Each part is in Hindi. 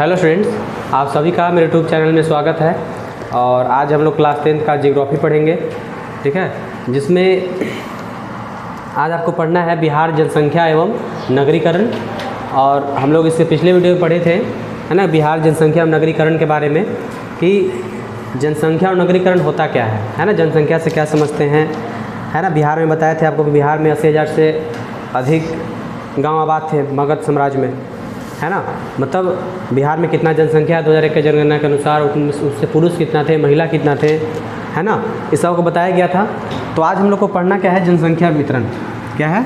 हेलो स्टूडेंट्स, आप सभी का मेरे यूट्यूब चैनल में स्वागत है। और आज हम लोग क्लास 10 का ज्योग्राफी पढ़ेंगे, ठीक है, जिसमें आज आपको पढ़ना है बिहार जनसंख्या एवं नगरीकरण। और हम लोग इसके पिछले वीडियो में पढ़े थे, है ना, बिहार जनसंख्या एवं नगरीकरण के बारे में कि जनसंख्या और नगरीकरण होता क्या है ना, जनसंख्या से क्या समझते हैं, है ना। बिहार में बताए थे आपको कि बिहार में 80,000 से अधिक गांव आबाद थे मगध साम्राज्य में, है ना। मतलब बिहार में कितना जनसंख्या है 2001 के जनगणना के अनुसार, उससे पुरुष कितना थे, महिला कितना थे, है ना, इस सब को बताया गया था। तो आज हम लोग को पढ़ना क्या है, जनसंख्या वितरण क्या है।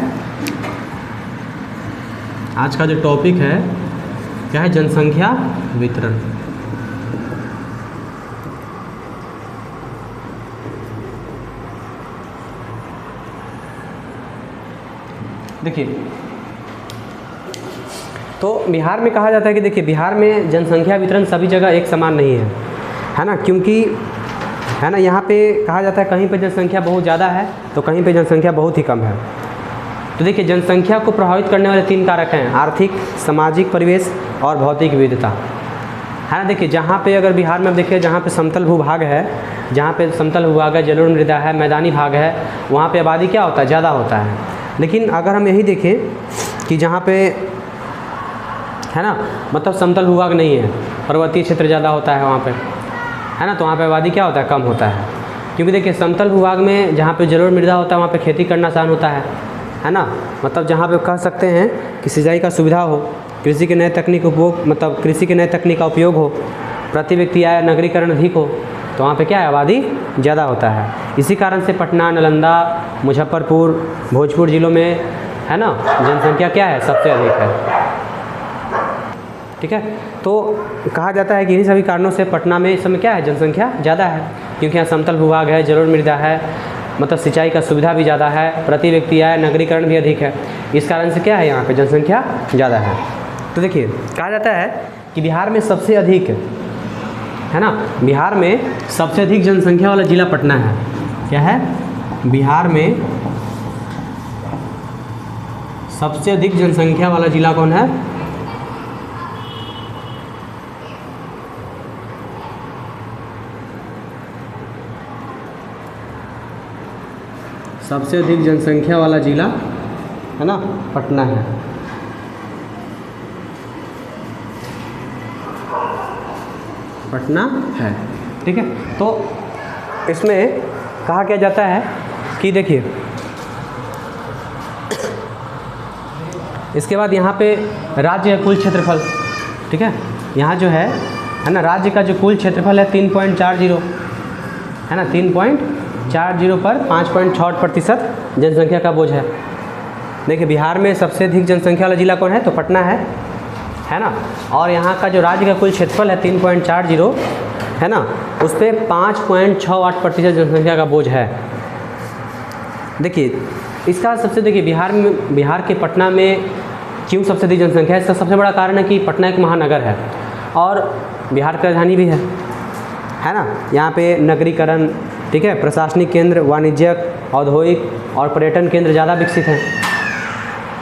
आज का जो टॉपिक है क्या है, जनसंख्या वितरण। देखिए, तो बिहार में कहा जाता है कि देखिए बिहार में जनसंख्या वितरण सभी जगह एक समान नहीं है ना, क्योंकि है ना यहाँ पे कहा जाता है कहीं पे जनसंख्या बहुत ज़्यादा है तो कहीं पे जनसंख्या बहुत ही कम है। तो देखिए जनसंख्या को प्रभावित करने वाले 3 कारक हैं, आर्थिक, सामाजिक परिवेश और भौतिक विविधता, है ना। देखिए जहाँ पे अगर बिहार में देखिए जहाँ पे समतल भूभाग है, जहाँ पे समतल भूभाग है, जलोढ़ मृदा है, मैदानी भाग है, वहाँ पे आबादी क्या होता है, ज़्यादा होता है। लेकिन अगर हम यही देखें कि जहाँ पे है ना, मतलब समतल भूभाग नहीं है, पर्वतीय क्षेत्र ज़्यादा होता है वहाँ पे, है ना, तो वहाँ पे आबादी क्या होता है, कम होता है। क्योंकि देखिए समतल भूभाग में जहाँ पे जलोढ़ मृदा होता है वहाँ पे खेती करना आसान होता है ना। मतलब जहाँ पे कह सकते हैं कि सिंचाई का सुविधा हो, कृषि के नए तकनीक उपयोग, मतलब कृषि के नए तकनीक का उपयोग हो, प्रति व्यक्ति आय नगरीकरण अधिक हो, तो वहाँ पे क्या है, आबादी ज़्यादा होता है। इसी कारण से पटना, नालंदा, मुजफ्फरपुर, भोजपुर जिलों में, है ना, जनसंख्या क्या है, सबसे अधिक है, ठीक है। तो कहा जाता है कि इन्हीं सभी कारणों से पटना में इस समय क्या है, जनसंख्या ज़्यादा है, क्योंकि यहाँ समतल भूभाग है, जलोढ़ मृदा है, मतलब सिंचाई का सुविधा भी ज़्यादा है, प्रति व्यक्ति आय नगरीकरण भी अधिक है। इस कारण से क्या है, यहाँ पे जनसंख्या ज़्यादा है। तो देखिए कहा जाता है कि बिहार में सबसे अधिक, है ना, बिहार में सबसे अधिक जनसंख्या वाला जिला पटना है। क्या है, बिहार में सबसे अधिक जनसंख्या वाला जिला कौन है, सबसे अधिक जनसंख्या वाला जिला, है ना, पटना है। पटना है, ठीक है। तो इसमें कहा क्या जाता है कि देखिए इसके बाद यहाँ पे राज्य का कुल क्षेत्रफल, ठीक है, यहाँ जो है ना, राज्य का जो कुल क्षेत्रफल है 3.40, है ना, 3.40 पर 5.68% जनसंख्या का बोझ है। देखिए बिहार में सबसे अधिक जनसंख्या वाला जिला कौन है, तो पटना है ना। और यहाँ का जो राज्य का कुल क्षेत्रफल है 3.40, है ना, उस पर 5.68% जनसंख्या का बोझ है। देखिए इसका सबसे, देखिए बिहार के पटना में क्यों सबसे अधिक जनसंख्या है, इसका सबसे बड़ा कारण है कि पटना एक महानगर है और बिहार की राजधानी भी है ना। यहाँ पे नगरीकरण, ठीक है, प्रशासनिक केंद्र, वाणिज्यिक, औद्योगिक और पर्यटन केंद्र ज़्यादा विकसित हैं,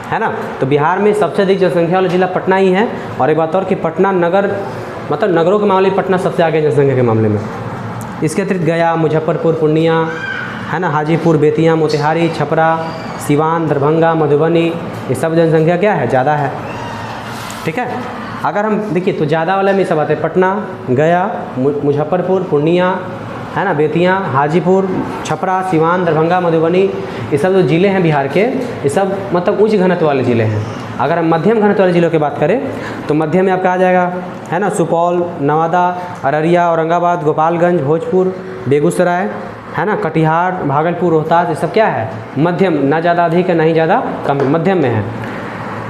है ना। तो बिहार में सबसे अधिक जनसंख्या वाला जिला पटना ही है। और एक बात और कि पटना नगर, मतलब नगरों के मामले में पटना सबसे आगे जनसंख्या के मामले में। इसके अतिरिक्त गया, मुजफ्फरपुर, पूर्णिया, है ना, हाजीपुर, बेतिया, मोतिहारी, छपरा, सिवान, दरभंगा, मधुबनी, ये सब जनसंख्या क्या है, ज़्यादा है, ठीक है। अगर हम देखिए तो ज़्यादा वाले में सब आते हैं, पटना, गया, मुजफ्फरपुर, पूर्णिया, है ना, बेतिया, हाजीपुर, छपरा, सिवान, दरभंगा, मधुबनी, ये सब जो ज़िले हैं बिहार के, ये सब मतलब उच्च घनत्व वाले ज़िले हैं। अगर हम मध्यम घनत्व वाले ज़िलों की बात करें तो मध्य में आपका आ जाएगा, है ना, सुपौल, नवादा, अररिया, औरंगाबाद, गोपालगंज, भोजपुर, बेगूसराय, है ना, कटिहार, भागलपुर, रोहतास, ये सब क्या है, मध्यम, ना ज़्यादा अधिक है ना ही ज़्यादा कम, मध्यम में है,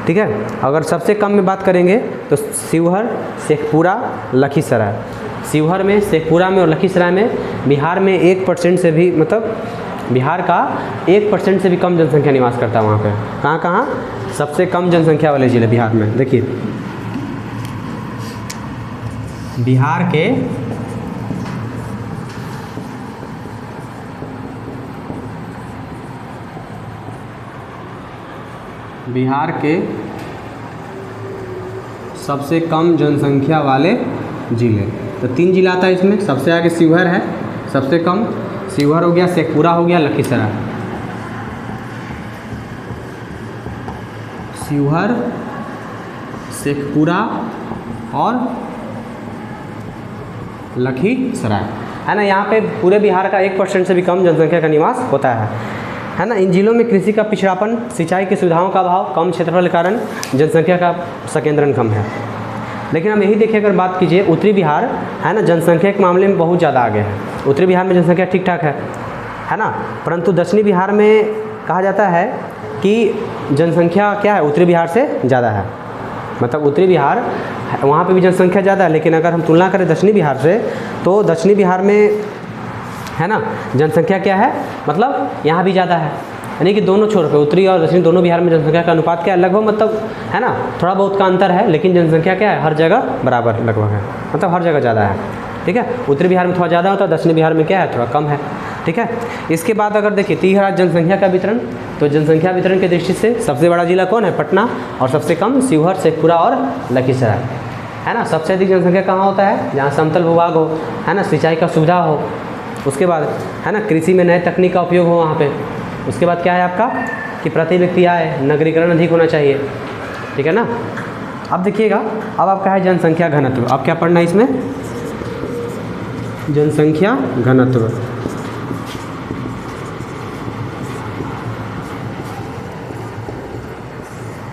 ठीक है। अगर सबसे कम में बात करेंगे तो शिवहर, शेखपुरा, लखीसराय। शिवहर में, शेखपुरा में और लखीसराय में बिहार में 1% से भी, मतलब बिहार का 1% से भी कम जनसंख्या निवास करता है वहाँ पे। कहाँ सबसे कम जनसंख्या वाले जिले बिहार में, देखिए बिहार के सबसे कम जनसंख्या वाले जिले। तो 3 जिला आता है इसमें। सबसे आगे शिवहर है सबसे कम, शिवहर हो गया, शेखपुरा हो गया, लखीसराय। शिवहर, शेखपुरा और लखीसराय, है ना। यहाँ पे पूरे बिहार का 1% से भी कम जनसंख्या का निवास होता है ना। इन जिलों में कृषि का पिछड़ापन, सिंचाई की सुविधाओं का अभाव, कम क्षेत्रफल के कारण जनसंख्या का संकेंद्रण कम है। लेकिन हम यही देखिए, अगर बात कीजिए उत्तरी बिहार, है ना, जनसंख्या के मामले में बहुत ज़्यादा आगे है। उत्तरी बिहार में जनसंख्या ठीक ठाक है ना। परंतु दक्षिणी बिहार में कहा जाता है कि जनसंख्या क्या है, उत्तरी बिहार से ज़्यादा है। मतलब उत्तरी बिहार वहाँ पे भी जनसंख्या ज़्यादा है, लेकिन अगर हम तुलना करें दक्षिणी बिहार से, तो दक्षिणी बिहार में, है ना, जनसंख्या क्या है, मतलब यहाँ भी ज़्यादा है। यानी कि दोनों छोर पे, उत्तरी और दक्षिणी दोनों बिहार में जनसंख्या का अनुपात क्या है, लगभग, मतलब, है ना, थोड़ा बहुत का अंतर है, लेकिन जनसंख्या क्या है, हर जगह बराबर लगभग है, मतलब हर जगह ज़्यादा है। ठीक है, उत्तरी बिहार में थोड़ा ज़्यादा होता है, दक्षिणी बिहार में क्या है, थोड़ा कम है। ठीक है, इसके बाद अगर देखिए तीसरा जनसंख्या का वितरण, तो जनसंख्या वितरण की दृष्टि से सबसे बड़ा जिला कौन है, पटना, और सबसे कम शिवहर, शेखपुरा और लखीसराय, है ना। सबसे अधिक जनसंख्या कहाँ होता है, जहाँ समतल भूभाग हो, है ना, सिंचाई का सुविधा हो। उसके बाद, है ना, कृषि में नए तकनीक का उपयोग हो वहाँ पे। उसके बाद क्या है आपका कि प्रति व्यक्ति आय, नगरीकरण अधिक होना चाहिए। ठीक है ना। अब देखिएगा, अब आपका है जनसंख्या घनत्व। अब क्या पढ़ना है इसमें, जनसंख्या घनत्व।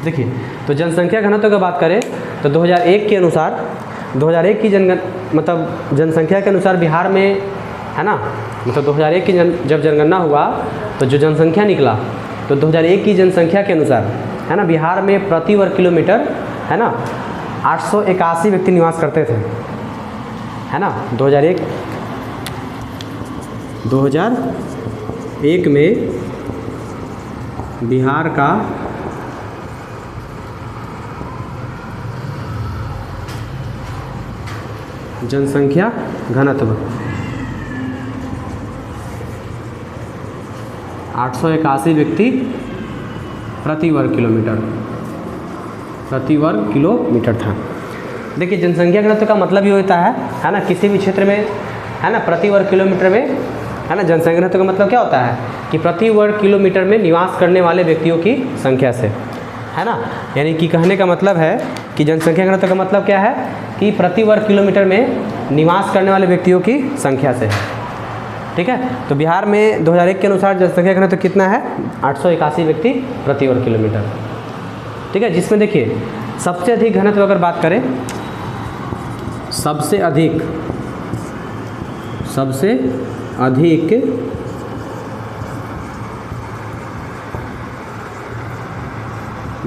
देखिए, तो जनसंख्या घनत्व की बात करें तो 2001 के अनुसार, 2001 की जनसंख्या के अनुसार बिहार में, है ना, मतलब 2001 की जब जनगणना हुआ तो जो जनसंख्या निकला, तो 2001 की जनसंख्या के अनुसार, है ना, बिहार में प्रति वर्ग किलोमीटर, है ना, 881 व्यक्ति निवास करते थे, है ना। 2001 में बिहार का जनसंख्या घनत्व 881 व्यक्ति प्रति वर्ग किलोमीटर था। देखिए, जनसंख्या घनत्व का मतलब ये होता है ना, किसी भी क्षेत्र में, है ना, प्रति वर्ग किलोमीटर में, है ना, जनसंख्या घनत्व का मतलब क्या होता है कि प्रति वर्ग किलोमीटर में निवास करने वाले व्यक्तियों की संख्या से, है ना। यानी कि कहने का मतलब है कि जनसंख्या घनत्व का मतलब क्या है कि प्रति वर्ग किलोमीटर में निवास करने वाले व्यक्तियों की संख्या से है। ठीक है, तो बिहार में 2001 के अनुसार जनसंख्या घनत्व कितना है, 881 व्यक्ति प्रति वर्ग किलोमीटर। ठीक है, जिसमें देखिए सबसे अधिक घनत्व अगर बात करें, सबसे अधिक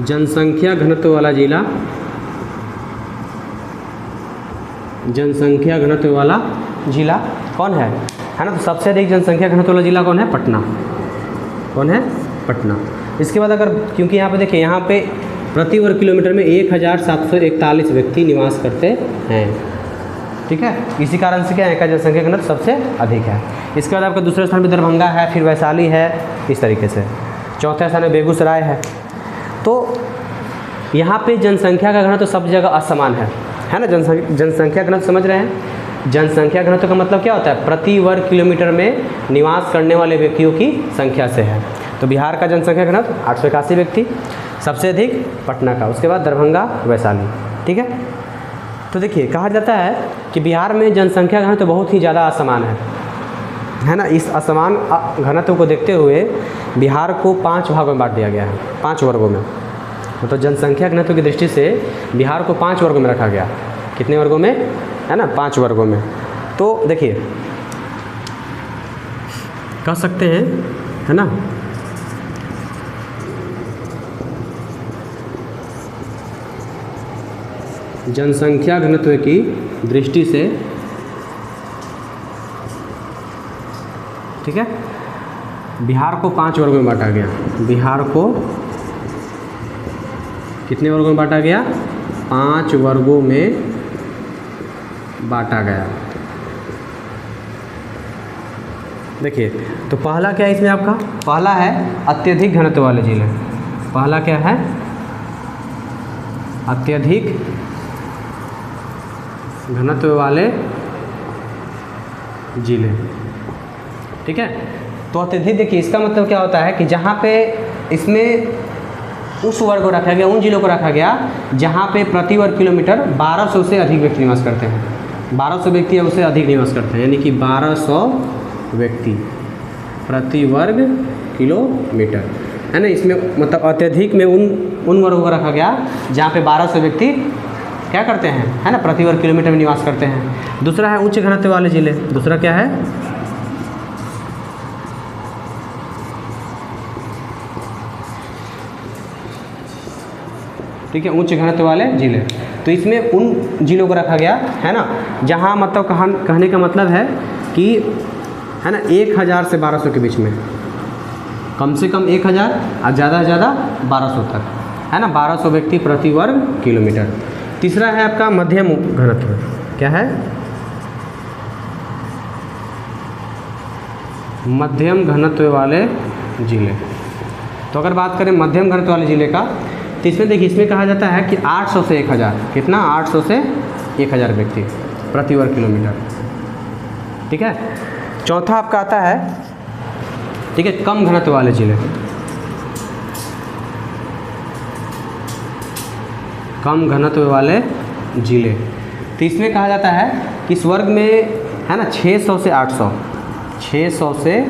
जनसंख्या घनत्व वाला जिला, जनसंख्या घनत्व वाला जिला कौन है ना। तो सबसे अधिक जनसंख्या घनत्व वाला जिला कौन है, पटना। कौन है, पटना। इसके बाद अगर, क्योंकि यहाँ पे देखिए, यहाँ पे प्रति वर्ग किलोमीटर में 1741 व्यक्ति निवास करते हैं। ठीक है, इसी कारण से क्या है, का जनसंख्या घनत्व सबसे अधिक है। इसके बाद आपका दूसरे स्थान पर दरभंगा है, फिर वैशाली है, इस तरीके से। चौथे स्थान में बेगूसराय है। तो यहाँ पे जनसंख्या का घनत्व सब जगह असमान है ना। जनसंख्या घनत्व समझ रहे हैं। जनसंख्या घनत्व का मतलब क्या होता है, प्रति वर्ग किलोमीटर में निवास करने वाले व्यक्तियों की संख्या से है। तो बिहार का जनसंख्या घनत्व 881 व्यक्ति, सबसे अधिक पटना का, उसके बाद दरभंगा, वैशाली। ठीक है, तो देखिए कहा जाता है कि बिहार में जनसंख्या घनत्व बहुत ही ज़्यादा असमान है ना। इस असमान घनत्व को देखते हुए बिहार को 5 भागों में बांट दिया गया है, 5 वर्गों में। तो जनसंख्या घनत्व की दृष्टि से बिहार को 5 वर्गों में रखा गया। कितने वर्गों में, है ना, 5 वर्गों में। तो देखिए कह सकते हैं, है ना, जनसंख्या घनत्व की दृष्टि से, ठीक है, बिहार को 5 वर्गों में बांटा गया। बिहार को कितने वर्गों में बांटा गया, 5 वर्गों में बांटा गया। देखिए, तो पहला क्या है इसमें आपका, पहला है अत्यधिक घनत्व वाले जिले। पहला क्या है, अत्यधिक घनत्व वाले जिले। ठीक है, तो अत्यधिक देखिए इसका मतलब क्या होता है कि जहाँ पे इसमें उस वर्ग को रखा गया, उन जिलों को रखा गया जहाँ पे प्रति वर्ग किलोमीटर 1200 से अधिक व्यक्ति निवास करते हैं। 1200 व्यक्ति या उससे अधिक निवास करते हैं, यानी कि 1200 व्यक्ति प्रति वर्ग किलोमीटर, है ना। इसमें मतलब अत्यधिक में उन वर्गों को रखा गया जहाँ पे 1200 व्यक्ति क्या करते हैं, है ना, प्रति वर्ग किलोमीटर में निवास करते हैं। दूसरा है उच्च घनत्व वाले जिले। दूसरा क्या है, ठीक है, उच्च घनत्व वाले जिले। तो इसमें उन जिलों को रखा गया, है ना, जहाँ मतलब कहने का मतलब है कि, है ना, 1000 से 1200 के बीच में, कम से कम 1000 और ज़्यादा से ज़्यादा 1200 तक, है ना, 1200 व्यक्ति प्रति वर्ग किलोमीटर। तीसरा है आपका मध्यम घनत्व। क्या है, मध्यम घनत्व वाले जिले। तो अगर बात करें मध्यम घनत्व वाले जिले का, तो इसमें देखिए इसमें कहा जाता है कि 800 से 1000, कितना, 800 से 1000 व्यक्ति प्रति वर्ग किलोमीटर। ठीक है। चौथा आपका आता है, ठीक है, कम घनत्व वाले जिले। कम घनत्व वाले जिले, तो इसमें कहा जाता है कि इस वर्ग में, है ना, 600 से 800, 600 से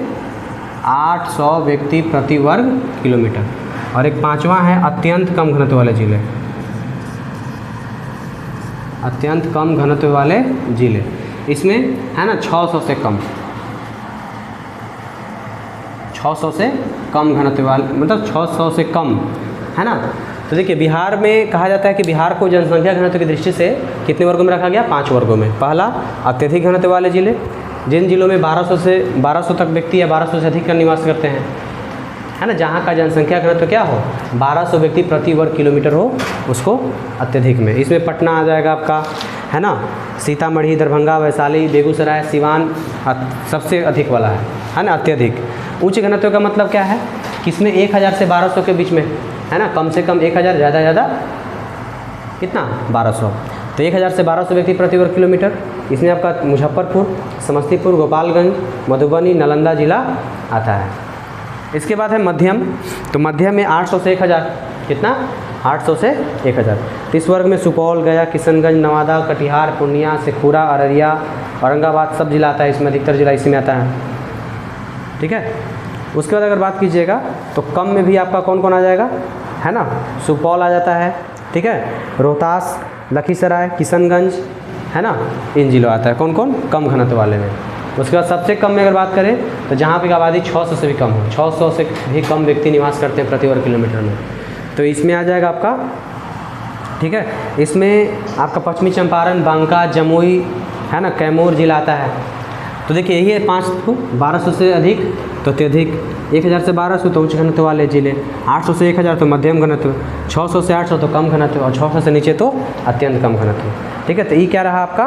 800 व्यक्ति प्रति वर्ग किलोमीटर। और एक पांचवा है अत्यंत कम घनत्व वाले जिले। अत्यंत कम घनत्व वाले जिले, इसमें, है ना, 600 से कम, 600 से कम घनत्व वाले, मतलब 600 से कम, है ना। तो देखिए बिहार में कहा जाता है कि बिहार को जनसंख्या घनत्व की दृष्टि से कितने वर्गों में रखा गया, 5 वर्गों में। पहला अत्यधिक घनत्व वाले जिले, जिन जिलों में 1200 तक व्यक्ति या 1200 से अधिक का निवास करते हैं, है ना, जहाँ का जनसंख्या घनत्व क्या हो, 1200 व्यक्ति प्रति वर्ग किलोमीटर हो, उसको अत्यधिक में। इसमें पटना आ जाएगा आपका, है ना, सीतामढ़ी, दरभंगा, वैशाली, बेगूसराय, सिवान सबसे अधिक वाला है ना, अत्यधिक। उच्च घनत्व का मतलब क्या है कि इसमें 1000 से 1200 के बीच में, है ना, कम से कम 1000, ज़्यादा ज़्यादा कितना, 1200। तो 1000 से 1200 व्यक्ति प्रति वर्ग किलोमीटर। इसमें आपका मुजफ्फरपुर, समस्तीपुर, गोपालगंज, मधुबनी, नालंदा जिला आता है। इसके बाद है मध्यम। तो मध्यम में 800 से 1000, कितना, 800 से 1000। तो इस वर्ग में सुपौल, गया, किशनगंज, नवादा, कटिहार, पूर्णिया, शेखपुरा, अररिया, औरंगाबाद सब जिला आता है। इसमें अधिकतर जिला इसी में आता है। ठीक है। उसके बाद अगर बात कीजिएगा तो कम में भी आपका कौन कौन आ जाएगा, है ना, सुपौल आ जाता है, ठीक है, रोहतास, लखीसराय, किशनगंज, है ना, इन जिलों आता है। कौन कौन, कम घनत्व वाले में। उसके बाद सबसे कम में अगर बात करें तो जहाँ पे आबादी 600 से भी कम हो, 600 से भी कम व्यक्ति निवास करते हैं प्रति वर्ग किलोमीटर में, तो इसमें आ जाएगा आपका, ठीक है, इसमें आपका पश्चिमी चंपारण, बांका, जमुई, है ना, कैमूर जिला आता है। तो देखिए यही है 5 को, 1200 से अधिक तो अत्यधिक, 1000 से 1200 तो उच्च घनत्व वाले जिले, 800 से 1000 तो मध्यम घनत्व, 600 से 800 तो कम घनत्व, और 600 से नीचे तो अत्यंत कम घनत्व। ठीक है। तो ये क्या रहा आपका,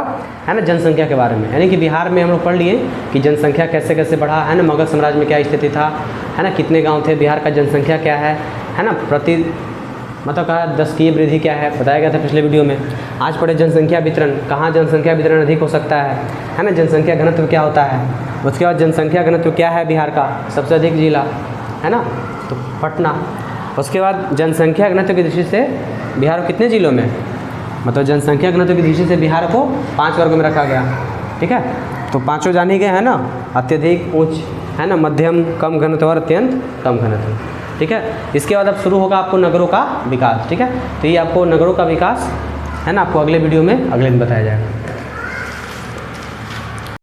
है ना, जनसंख्या के बारे में, यानी कि बिहार में हम लोग पढ़ लिए कि जनसंख्या कैसे कैसे बढ़ा, है ना, मुगल साम्राज्य में क्या स्थिति था, है ना, कितने गाँव थे, बिहार का जनसंख्या क्या है ना, प्रति मतलब कहा 10 की वृद्धि क्या है, बताया गया था पिछले वीडियो में। आज पढ़े जनसंख्या वितरण, कहाँ जनसंख्या वितरण अधिक हो सकता है ना, जनसंख्या घनत्व क्या होता है। उसके बाद जनसंख्या घनत्व क्या है बिहार का, सबसे अधिक जिला, है ना, तो पटना। उसके बाद जनसंख्या घनत्व की दृष्टि से बिहार को कितने जिलों में, मतलब जनसंख्या घनत्व की दृष्टि से बिहार को 5 वर्गों में रखा गया। ठीक है। तो पाँचों जान ही गए, है ना, अत्यधिक, उच्च, है ना, मध्यम, कम घनत्व और अत्यंत कम घनत्व। ठीक है। इसके बाद अब शुरू होगा आपको नगरों का विकास। ठीक है। तो ये आपको नगरों का विकास, है ना, आपको अगले वीडियो में अगले दिन बताया जाएगा।